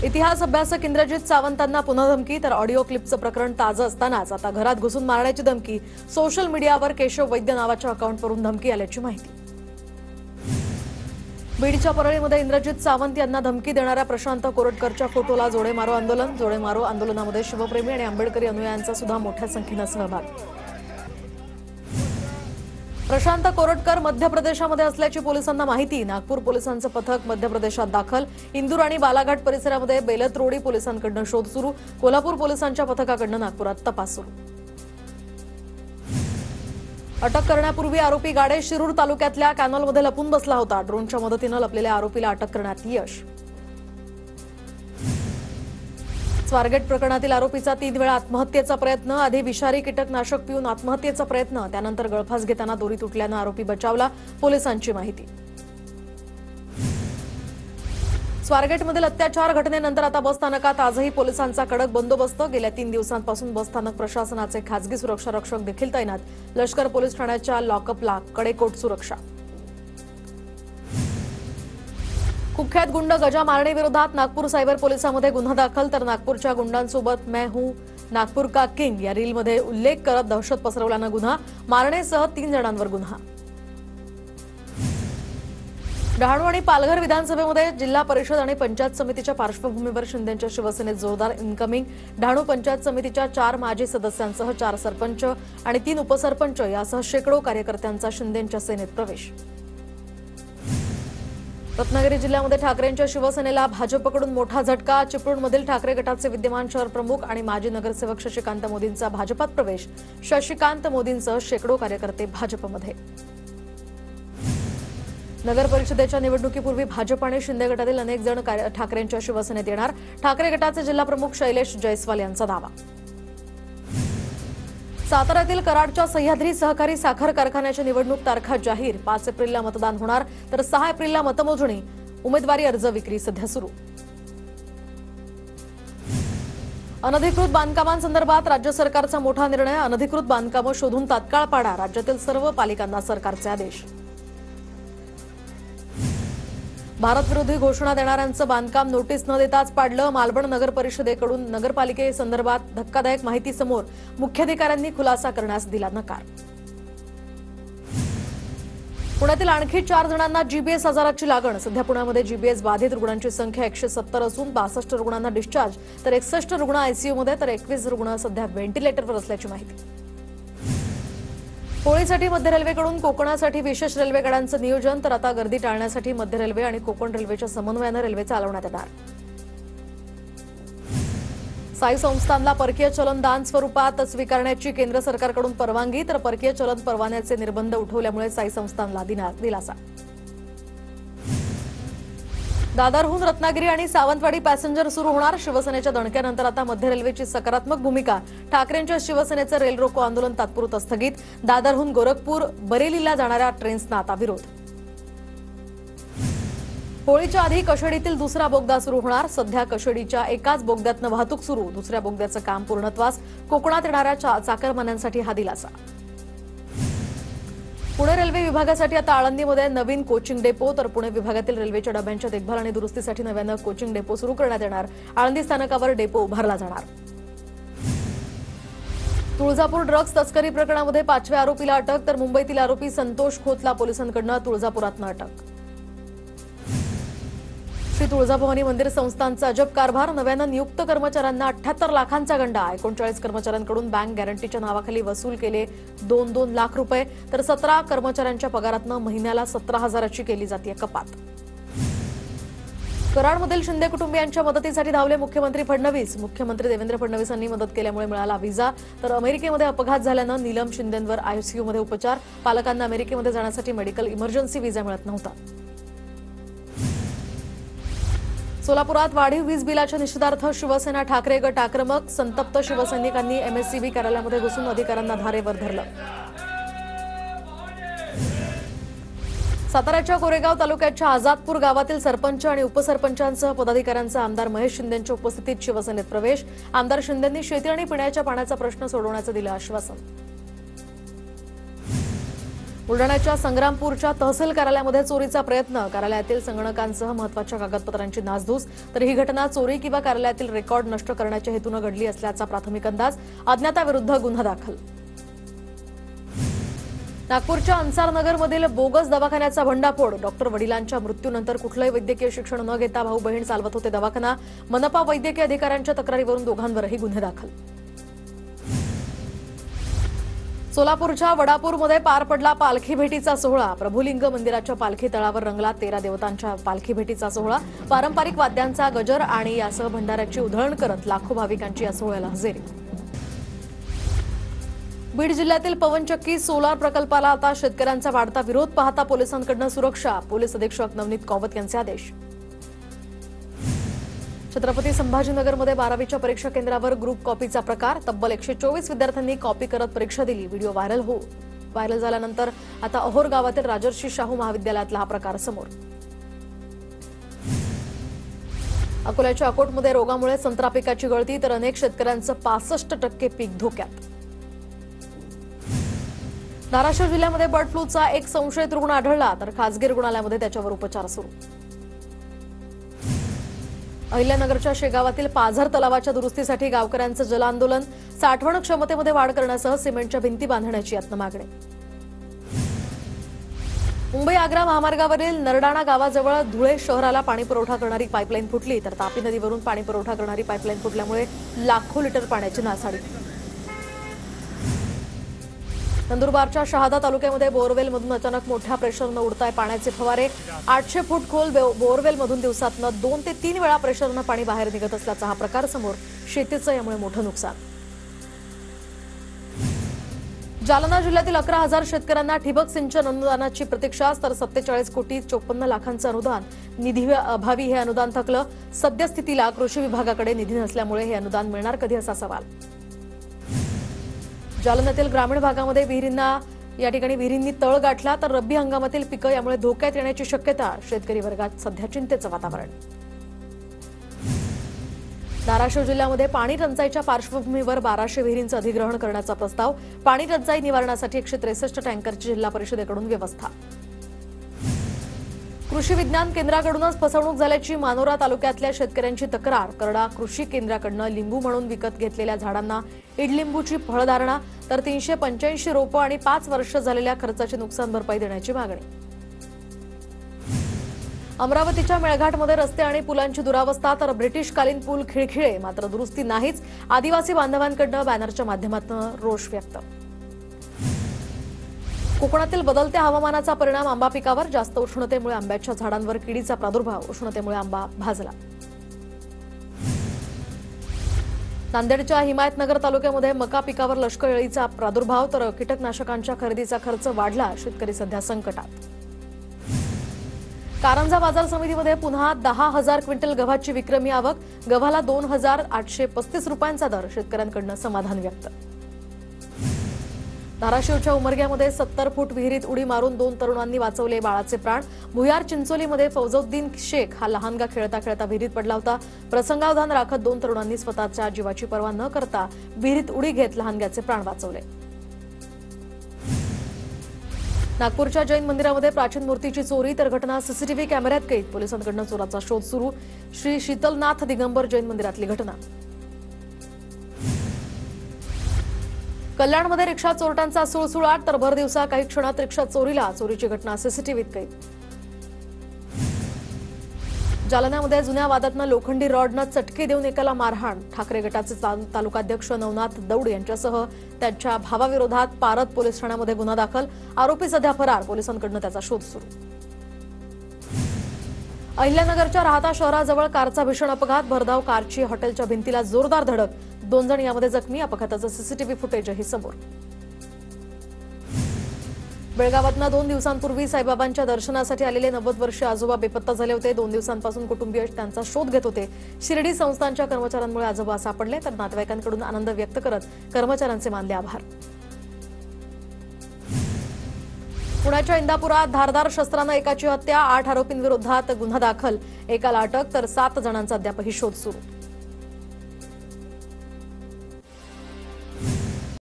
इतिहास अभ्यासक इंद्रजित सावंतांना पुन्हा धमकी, तर ऑडिओ क्लिपचं प्रकरण ताजं असतानाच आता घरात घुसून मारण्याची धमकी. सोशल मीडियावर केशव वैद्य नावाच्या अकाउंटवरून धमकी आल्याची माहिती. बीडच्या परळीमध्ये इंद्रजित सावंत यांना धमकी देणाऱ्या प्रशांत कोरटकरच्या फोटोला जोडे मारो आंदोलन. जोडे मारो आंदोलनामध्ये शिवप्रेमी आणि आंबेडकरी अनुयायांचा सुद्धा मोठ्या संख्येनं सहभाग. प्रशांत कोरटकर मध्य प्रदेशामध्ये असल्याची पोलिसांना माहिती. नागपूर पोलिसांचं पथक मध्य प्रदेशात दाखल. इंदूर आणि बालाघाट परिसरामध्ये बेलतरोडी पोलिसांकडून शोध सुरू. कोल्हापूर पोलिसांच्या पथकाकडून नागपुरात तपास सुरू. अटक करण्यापूर्वी आरोपी गाडे शिरूर तालुक्यातल्या कॅनॉलमध्ये लपून बसला होता. ड्रोनच्या मदतीनं लपलेल्या आरोपीला अटक करण्यात यश. स्वारगेट प्रकरणातील आरोपीचा 3 वेळा आत्महत्येचा प्रयत्न. आधी विषारी कीटकनाशक पिऊन आत्महत्येचा प्रयत्न, त्यानंतर गळफास घेताना दोरी तुटल्यानं आरोपी बचावला, पोलिसांची माहिती. स्वारगेटमधील अत्याचार घटनेनंतर आता बसस्थानकात आजही पोलिसांचा कडक बंदोबस्त. गेल्या 3 दिवसांपासून बसस्थानक प्रशासनाचे खासगी सुरक्षा रक्षक देखील तैनात. लष्कर पोलीस ठाण्याच्या लॉकअपला कडेकोट सुरक्षा. कुख्यात गुंड गजा मारणे विरोधात नागपूर सायबर पोलिसांमध्ये गुन्हा दाखल. तर नागपूरच्या गुंडांसोबत मैं हूं नागपूर का किंग या रीलमध्ये उल्लेख करत दहशत पसरवल्यानं गुन्हा. मारणेसह 3 जणांवर गुन्हा. डहाणू आणि पालघर विधानसभेमध्ये जिल्हा परिषद आणि पंचायत समितीच्या पार्श्वभूमीवर शिंदेच्या शिवसेनेत जोरदार इन्कमिंग. डहाणू पंचायत समितीच्या 4 माजी सदस्यांसह 4 सरपंच आणि 3 उपसरपंच यासह शेकडो कार्यकर्त्यांचा शिंदेच्या सेनेत प्रवेश. रत्नागिरी जिल्ह्यामध्ये ठाकरेंच्या शिवसेनेला भाजपकडून मोठा झटका. चिपळूणमधील ठाकरे गटाचे विद्यमान शहर प्रमुख आणि माजी नगरसेवक शशिकांत मोदींचा भाजपात प्रवेश. शशिकांत मोदींसह शेकडो कार्यकर्ते भाजपमध्ये. नगर परिषदेच्या निवडणुकीपूर्वी भाजप आणि शिंदे गटातील अनेक जण ठाकरेंच्या शिवसेनेत येणार. ठाकरे गटाचे जिल्हा प्रमुख शैलेश जयस्वाल यांचा दावा. साताऱ्यातील कराडच्या सह्याद्री सहकारी साखर कारखान्याच्या निवडणूक तारखा जाहीर. 5 एप्रिलला मतदान होणार, तर 6 एप्रिलला मतमोजणी. उमेदवारी अर्ज विक्री सध्या सुरू. अनधिकृत बांधकामांसंदर्भात राज्य सरकारचा मोठा निर्णय. अनधिकृत बांधकामं शोधून तात्काळ पाडा. राज्यातील सर्व पालिकांना सरकारचे आदेश. भारतविरोधी घोषणा देणाऱ्यांचं बांधकाम नोटीस न देताच पाडलं. मालवण नगर परिषदेकडून नगरपालिकेसंदर्भात धक्कादायक माहिती समोर. मुख्याधिकाऱ्यांनी खुलासा करण्यास दिला नकार. पुण्यातील आणखी 4 जणांना जीबीएस आजाराची लागण. सध्या पुण्यामध्ये जीबीएस बाधित रुग्णांची संख्या 170 असून 62 रुग्णांना डिस्चार्ज, तर 61 रुग्ण आयसीयूमध्ये, तर 21 रुग्ण सध्या व्हेंटिलेटरवर असल्याची माहिती. होळीसाठी मध्य रेल्वेकडून कोकणासाठी विशेष रेल्वे गाड्यांचं नियोजन. तर आता गर्दी टाळण्यासाठी मध्य रेल्वे आणि कोकण रेल्वेच्या समन्वयानं रेल्वे चालवण्यात येणार. साई संस्थानला परकीय चलन दान स्वरूपात स्वीकारण्याची केंद्र सरकारकडून परवानगी. तर परकीय चलन परवान्याचे निर्बंध उठवल्यामुळे साई संस्थानला दिलासा. दादरहून रत्नागिरी आणि सावंतवाडी पॅसेंजर सुरू होणार. शिवसेनेच्या दणक्यानंतर आता मध्य रेल्वेची सकारात्मक भूमिका. ठाकरेंच्या शिवसेनेचं रेल रोको आंदोलन तात्पुरतं स्थगित. दादरहून गोरखपूर बरेलीला जाणाऱ्या ट्रेन्सना आता विरोध. होळीच्या आधी कशेडीतील दुसरा बोगदा सुरू होणार. सध्या कशेडीच्या एकाच बोगद्यातनं वाहतूक सुरू. दुसऱ्या बोगद्याचं काम पूर्णत्वास. कोकणात येणाऱ्या चाकरमान्यांसाठी हा दिलासा. पुणे रेल्वे विभागासाठी आता आळंदीमध्ये नवीन कोचिंग डेपो. तर पुणे विभागातील रेल्वेच्या डब्यांच्या देखभाल आणि दुरुस्तीसाठी नव्यानं कोचिंग डेपो सुरू करण्यात येणार. आळंदी स्थानकावर डेपो उभारला जाणार. तुळजापूर ड्रग्ज तस्करी प्रकरणामध्ये 5व्या आरोपीला अटक. तर मुंबईतील आरोपी संतोष खोतला पोलिसांकडून तुळजापुरातनं अटक. श्री तुळजाभवानी मंदिर संस्थानचा अजब कारभार. नव्यानं नियुक्त कर्मचाऱ्यांना 78 लाखांचा गंडा. 39 कर्मचाऱ्यांकडून बँक गॅरंटीच्या नावाखाली वसूल केले 2-2 लाख रुपये. तर 17 कर्मचाऱ्यांच्या पगारातनं महिन्याला 17,000ची केली जाते कपात. कराडमधील शिंदे कुटुंबियांच्या मदतीसाठी धावले मुख्यमंत्री फडणवीस. मुख्यमंत्री देवेंद्र फडणवीसांनी मदत केल्यामुळे मिळाला व्हिसा. तर अमेरिकेमध्ये अपघात झाल्यानं नीलम शिंदेंवर आयसीयूमध्ये उपचार. पालकांना अमेरिकेमध्ये जाण्यासाठी मेडिकल इमर्जन्सी व्हिसा मिळत नव्हता. सोलापुरात वाढीव वीज बिलाच्या निषेधार्थ शिवसेना ठाकरे गट आक्रमक. संतप्त शिवसैनिकांनी एमएससीबी कार्यालयामध्ये घुसून अधिकाऱ्यांना धारेवर धरलं. साताऱ्याच्या कोरेगाव तालुक्याच्या आझादपूर गावातील सरपंच आणि उपसरपंचांसह पदाधिकाऱ्यांचा आमदार महेश शिंदेंच्या उपस्थितीत शिवसेनेत प्रवेश. आमदार शिंदेंनी शेती आणि पिण्याच्या पाण्याचा प्रश्न सोडवण्याचं दिलं आश्वासन. बुलढाण्याच्या संग्रामपूरच्या तहसील कार्यालयामध्ये चोरीचा प्रयत्न, कार्यालयातील संगणकांसह महत्त्वाच्या कागदपत्रांची नासधूस, तर ही घटना चोरी किंवा कार्यालयातील रेकॉर्ड नष्ट करण्याच्या हेतूने घडली असल्याचा प्राथमिक अंदाज, अज्ञाताविरुद्ध गुन्हा दाखल. नागपूरच्या अन्सारनगरमधील बोगस दवाखान्याचा भंडाफोड, डॉक्टर वडिलांच्या मृत्यूनंतर कुठलंही वैद्यकीय शिक्षण न घेता भाऊ बहीण चालवत होते दवाखाना, मनपा वैद्यकीय अधिकाऱ्यांच्या तक्रारीवरून दोघांवरही गुन्हे दाखल. सोलापूरच्या वडापूरमध्ये पार पडला पालखी भेटीचा सोहळा, प्रभुलिंग मंदिराच्या पालखी तळावर रंगला 13 देवतांच्या पालखी भेटीचा सोहळा, पारंपरिक वाद्यांचा गजर आणि यासह भंडाऱ्याची उधळण करत लाखो भाविकांची या सोहळ्याला हजेरी. बीड जिल्ह्यातील पवनचक्की सोलार प्रकल्पाला आता शेतकऱ्यांचा वाढता विरोध पाहता पोलिसांकडून सुरक्षा, पोलीस अधीक्षक नवनीत कौवत यांचे आदेश. छत्रपती संभाजीनगरमध्ये 12वीच्या परीक्षा केंद्रावर ग्रुप कॉपीचा प्रकार, तब्बल 124 विद्यार्थ्यांनी कॉपी करत परीक्षा दिली. व्हिडिओ व्हायरल झाल्यानंतर आता अहोर गावातील राजर्षी शाहू महाविद्यालयातला हा प्रकार समोर. अकोल्याच्या अकोटमध्ये रोगामुळे संत्रा पिकाची गळती, तर अनेक शेतकऱ्यांचं 65% पीक धोक्यात. धाराशिव जिल्ह्यामध्ये बर्ड फ्लूचा एक संशयित रुग्ण आढळला, तर खासगी रुग्णालयामध्ये त्याच्यावर उपचार सुरू. अहिल्यानगरच्या शेगावातील पाझर तलावाच्या दुरुस्तीसाठी गावकऱ्यांचं जलआंदोलन, साठवण क्षमतेमध्ये वाढ करण्यासह सिमेंटच्या भिंती बांधण्याची यातनं मागणी. मुंबई आग्रा महामार्गावरील नरडाणा गावाजवळ धुळे शहराला पाणीपुरवठा करणारी पाईपलाईन फुटली, तर तापी नदीवरून पाणीपुरवठा करणारी पाईपलाईन फुटल्यामुळे लाखो लिटर पाण्याची नासाडी. नंदुरबारच्या शहादा तालुक्यामध्ये बोअरवेलमधून अचानक मोठ्या प्रेशरनं उडताय पाण्याचे फवारे, 800 फूट खोल बोअरवेलमधून दिवसातनं 2 ते 3 वेळा प्रेशरनं पाणी बाहेर निघत असल्याचा हा प्रकार समोर, शेतीचं यामुळे मोठं नुकसान. जालना जिल्ह्यातील 11,000 शेतकऱ्यांना ठिबक सिंचन अनुदानाची प्रतीक्षा, तर 47,54,00,000 अनुदान निधी अभावी हे अनुदान थकलं. सद्यस्थितीला कृषी विभागाकडे निधी नसल्यामुळे हे अनुदान मिळणार कधी असा सवाल. जालन्यातील ग्रामीण भागामध्ये विहिरींनी तळ गाठला, तर रब्बी हंगामातील पिकं यामुळे धोक्यात येण्याची शक्यता, शेतकरी वर्गात सध्या चिंतेचं वातावरण. धाराशिव जिल्ह्यामध्ये पाणी टंचाईच्या पार्श्वभूमीवर 1200 विहिरींचं अधिग्रहण करण्याचा प्रस्ताव, पाणी टंचाई निवारणासाठी 163 टँकरची जिल्हा परिषदेकडून व्यवस्था. कृषी विज्ञान केंद्राकडूनच फसवणूक झाल्याची मानोरा तालुक्यातल्या शेतकऱ्यांची तक्रार, करडा कृषी केंद्राकडून लिंबू म्हणून विकत घेतलेल्या झाडांना इडलिंबूची फळधारणा, तर 385 रोपं आणि 5 वर्ष झालेल्या खर्चाची नुकसान भरपाई देण्याची मागणी. अमरावतीच्या मेळघाटमध्ये रस्ते आणि पुलांची दुरावस्था, तर ब्रिटिशकालीन पूल खिळखिळे, मात्र दुरुस्ती नाहीच, आदिवासी बांधवांकडून बॅनरच्या माध्यमातून रोष व्यक्त. कोकणातील बदलत्या हवामानाचा परिणाम आंबा पिकावर, जास्त उष्णतेमुळे आंब्याच्या झाडांवर किडीचा प्रादुर्भाव, उष्णतेमुळे आंबा भाजला. नांदेडच्या हिमायतनगर तालुक्यामध्ये मका पिकावर लष्कर अळीचा प्रादुर्भाव, तर कीटकनाशकांच्या खरेदीचा खर्च वाढला, शेतकरी सध्या संकटात. कारंजा बाजार समितीमध्ये पुन्हा 10,000 क्विंटल गव्हाची विक्रमी आवक, गव्हाला 2,835 रुपयांचा दर, शेतकऱ्यांकडून समाधान व्यक्त. धाराशिवच्या उमरग्यामध्ये 70 फूट विहिरीत उडी मारून 2 तरुणांनी वाचवले बाळाचे प्राण. भुयार चिंचोलीमध्ये फौजउद्दीन शेख हा लहानगा खेळता खेळता विहिरीत पडला होता. प्रसंगावधान राखत 2 तरुणांनी स्वतःच्या जीवाची पर्वा न करता विहिरीत उडी घेत लहानग्याचे प्राण वाचवले. नागपूरच्या जैन मंदिरामध्ये प्राचीन मूर्तीची चोरी, तर घटना सीसीटीव्ही कॅमेऱ्यात कैद, पोलिसांकडून चोराचा शोध सुरू. श्री शीतलनाथ दिगंबर जैन मंदिरातली घटना. कल्याणमध्ये रिक्षा चोरट्यांचा सुळसुळाट, तर भर दिवसा काही क्षणात रिक्षा चोरीला, चोरीची घटना सीसीटीव्हीत कैद. जालन्यामध्ये जुन्या वादातनं लोखंडी रॉडनं चटके देऊन एकाला मारहाण, ठाकरे गटाचे तालुकाध्यक्ष नवनाथ दौड यांच्यासह त्यांच्या भावाविरोधात पारत पोलीस ठाण्यामध्ये गुन्हा दाखल, आरोपी सध्या फरार, पोलिसांकडून त्याचा शोध सुरू. अहिल्यानगरच्या राहता शहराजवळ कारचा भीषण अपघात, भरधाव कारची हॉटेलच्या भिंतीला जोरदार धडक, 2 जण यामध्ये जखमी, अपघाताचं सीसीटीव्ही फुटेजही समोर. बेळगावातनं 2 दिवसांपूर्वी साईबाबांच्या दर्शनासाठी आलेले 90 वर्षीय आजोबा बेपत्ता झाले होते. 2 दिवसांपासून कुटुंबीय त्यांचा शोध घेत होते. शिर्डी संस्थानच्या कर्मचाऱ्यांमुळे आजोबा सापडले, तर नातेवाईकांकडून आनंद व्यक्त करत कर्मचाऱ्यांचे मानले आभार. पुण्याच्या इंदापुरात धारदार शस्त्रानं एकाची हत्या, 8 आरोपींविरोधात गुन्हा दाखल, एकाला अटक, तर 7 जणांचा अद्यापही शोध सुरू.